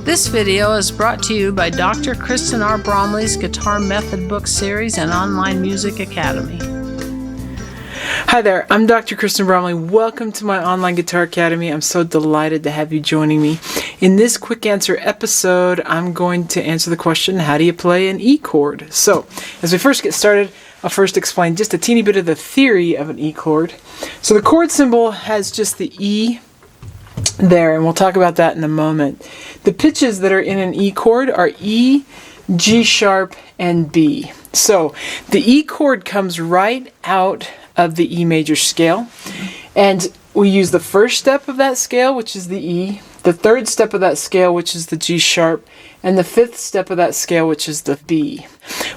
This video is brought to you by Dr. Kristen R. Bromley's Guitar Method Book Series and Online Music Academy. Hi there, I'm Dr. Kristen Bromley. Welcome to my online guitar academy. I'm so delighted to have you joining me. In this quick answer episode, I'm going to answer the question, how do you play an E chord? So, as we first get started, I'll first explain just a teeny bit of the theory of an E chord. So the chord symbol has just the E there, and we'll talk about that in a moment. The pitches that are in an E chord are E, G sharp, and B. So the E chord comes right out of the E major scale, and we use the first step of that scale, which is the E, the third step of that scale, which is the G sharp, and the fifth step of that scale, which is the B.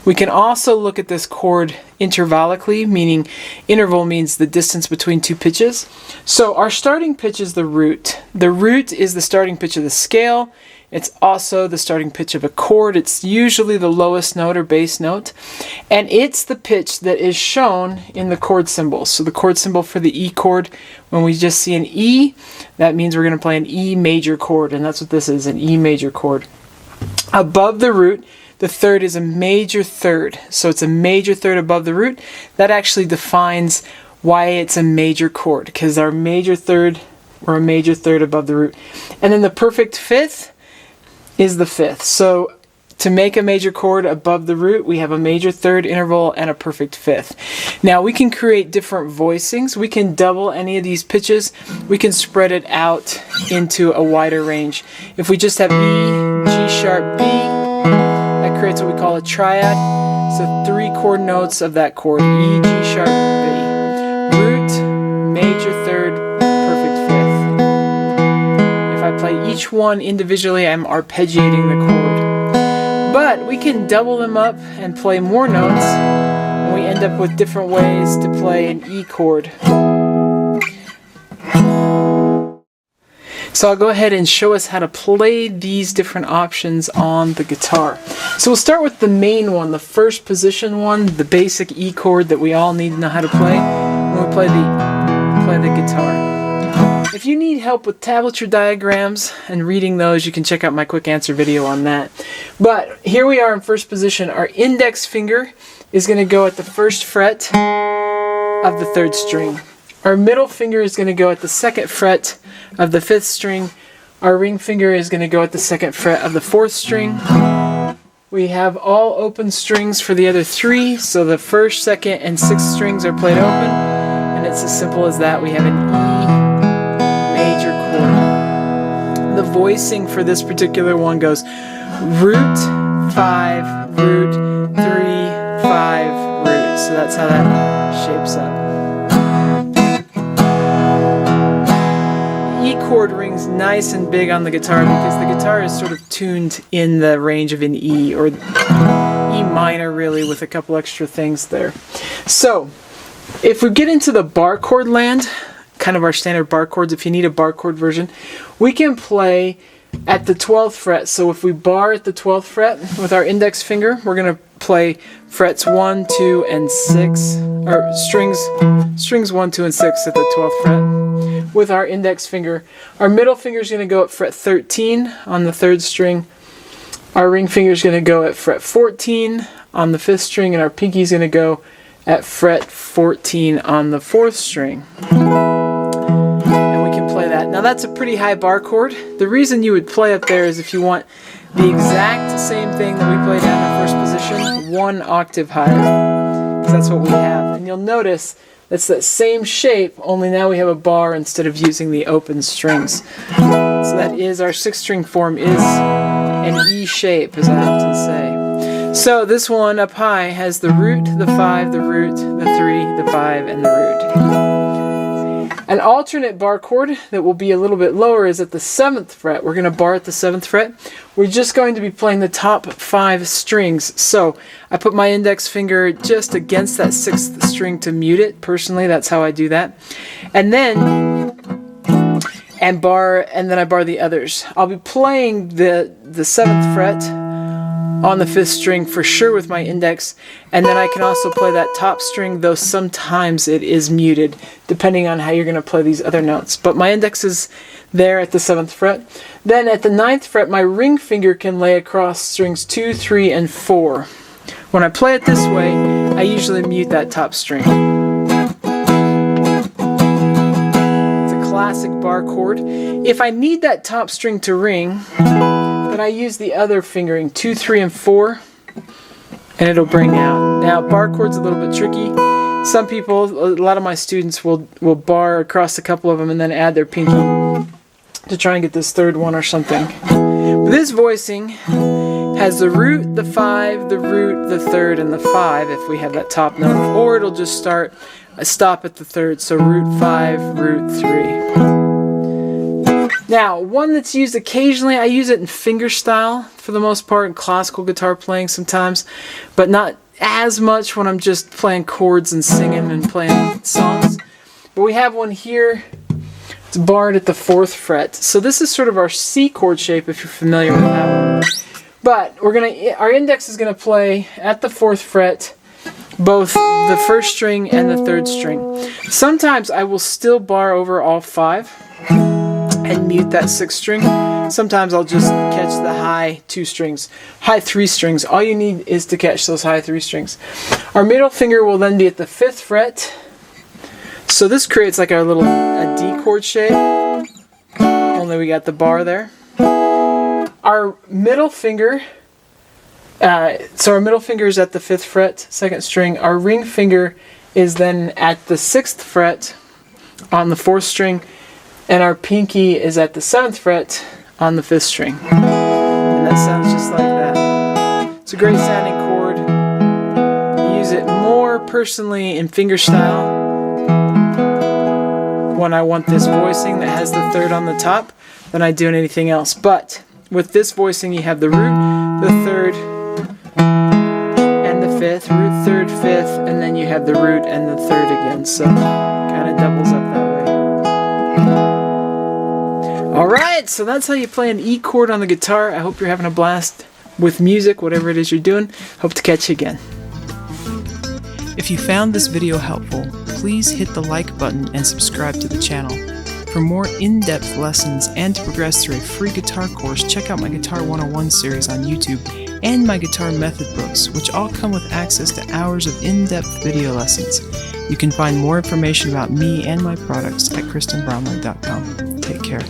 We can also look at this chord intervallically, meaning interval means the distance between two pitches. So our starting pitch is the root. The root is the starting pitch of the scale. It's also the starting pitch of a chord. It's usually the lowest note or bass note. And it's the pitch that is shown in the chord symbol. So the chord symbol for the E chord, when we just see an E, that means we're going to play an E major chord. And that's what this is, an E major chord. Above the root, the third is a major third. So it's a major third above the root. That actually defines why it's a major chord, because our major third, or a major third above the root. And then the perfect fifth is the fifth. So to make a major chord above the root, we have a major third interval and a perfect fifth. Now we can create different voicings. We can double any of these pitches. We can spread it out into a wider range. If we just have E, G sharp, B, that creates what we call a triad. So 3 chord notes of that chord, E, G sharp, B. Root, major third, perfect fifth. If I play each one individually, I'm arpeggiating the chord. But we can double them up and play more notes, and we end up with different ways to play an E chord. So I'll go ahead and show us how to play these different options on the guitar. So we'll start with the main one, the first position one, the basic E chord that we all need to know how to play when we play the guitar. If you need help with tablature diagrams and reading those, you can check out my quick answer video on that. But here we are in first position. Our index finger is going to go at the first fret of the third string. Our middle finger is going to go at the second fret of the fifth string. Our ring finger is going to go at the second fret of the fourth string. We have all open strings for the other 3, so the first, second, and sixth strings are played open, and it's as simple as that. We have an E major chord. The voicing for this particular one goes root, 5, root, 3, 5, root. So that's how that shapes up. E chord rings nice and big on the guitar because the guitar is sort of tuned in the range of an E, or E minor really, with a couple extra things there. So if we get into the bar chord land, kind of our standard bar chords, if you need a bar chord version, we can play at the 12th fret. So if we bar at the 12th fret with our index finger, we're going to play frets 1, 2, and 6, or strings 1, 2, and 6 at the 12th fret with our index finger. Our middle finger is going to go at fret 13 on the 3rd string. Our ring finger is going to go at fret 14 on the 5th string, and our pinky is going to go at fret 14 on the 4th string. And we can play that. Now that's a pretty high bar chord. The reason you would play up there is if you want the exact same thing that we played down in first position, 1 octave higher, because that's what we have. And you'll notice that's that same shape, only now we have a bar instead of using the open strings. So that is, our 6-string form is an E shape, as I often say. So this one up high has the root, the 5, the root, the 3, the 5, and the root. An alternate bar chord that will be a little bit lower is at the 7th fret. We're going to bar at the 7th fret. We're just going to be playing the top 5 strings. So I put my index finger just against that 6th string to mute it. Personally, that's how I do that. And then I bar the others. I'll be playing the 7th fret on the 5th string for sure with my index, and then I can also play that top string, though sometimes it is muted depending on how you're going to play these other notes. But my index is there at the 7th fret. Then at the 9th fret, my ring finger can lay across strings 2, 3, and 4. When I play it this way, I usually mute that top string. It's a classic bar chord. If I need that top string to ring, then I use the other fingering, 2, 3, and 4, and it'll bring out. Now, bar chord's a little bit tricky. Some people, a lot of my students will bar across a couple of them and then add their pinky to try and get this third one or something. But this voicing has the root, the 5, the root, the third, and the 5 if we have that top note. Or it'll just stop at the third, so root 5, root 3. Now, one that's used occasionally, I use it in fingerstyle for the most part, in classical guitar playing sometimes, but not as much when I'm just playing chords and singing and playing songs. But we have one here. It's barred at the 4th fret. So this is sort of our C chord shape if you're familiar with that one. But our index is gonna play at the 4th fret both the 1st string and the 3rd string. Sometimes I will still bar over all 5 and mute that 6th string. Sometimes I'll just catch the high 2 strings, high 3 strings. All you need is to catch those high 3 strings. Our middle finger will then be at the 5th fret. So this creates like a D chord shape, only we got the bar there. Our middle finger, our middle finger is at the 5th fret, 2nd string. Our ring finger is then at the 6th fret on the 4th string, and our pinky is at the 7th fret on the 5th string. And that sounds just like that. It's a great sounding chord. I use it more personally in fingerstyle when I want this voicing that has the 3rd on the top than I do in anything else. But with this voicing, you have the root, the 3rd, and the 5th, root, 3rd, 5th, and then you have the root and the 3rd again. So kind of doubles up that way. Alright, so that's how you play an E chord on the guitar. I hope you're having a blast with music, whatever it is you're doing. Hope to catch you again. If you found this video helpful, please hit the like button and subscribe to the channel. For more in-depth lessons and to progress through a free guitar course, check out my Guitar 101 series on YouTube and my guitar method books, which all come with access to hours of in-depth video lessons. You can find more information about me and my products at KristenBromley.com. Take care.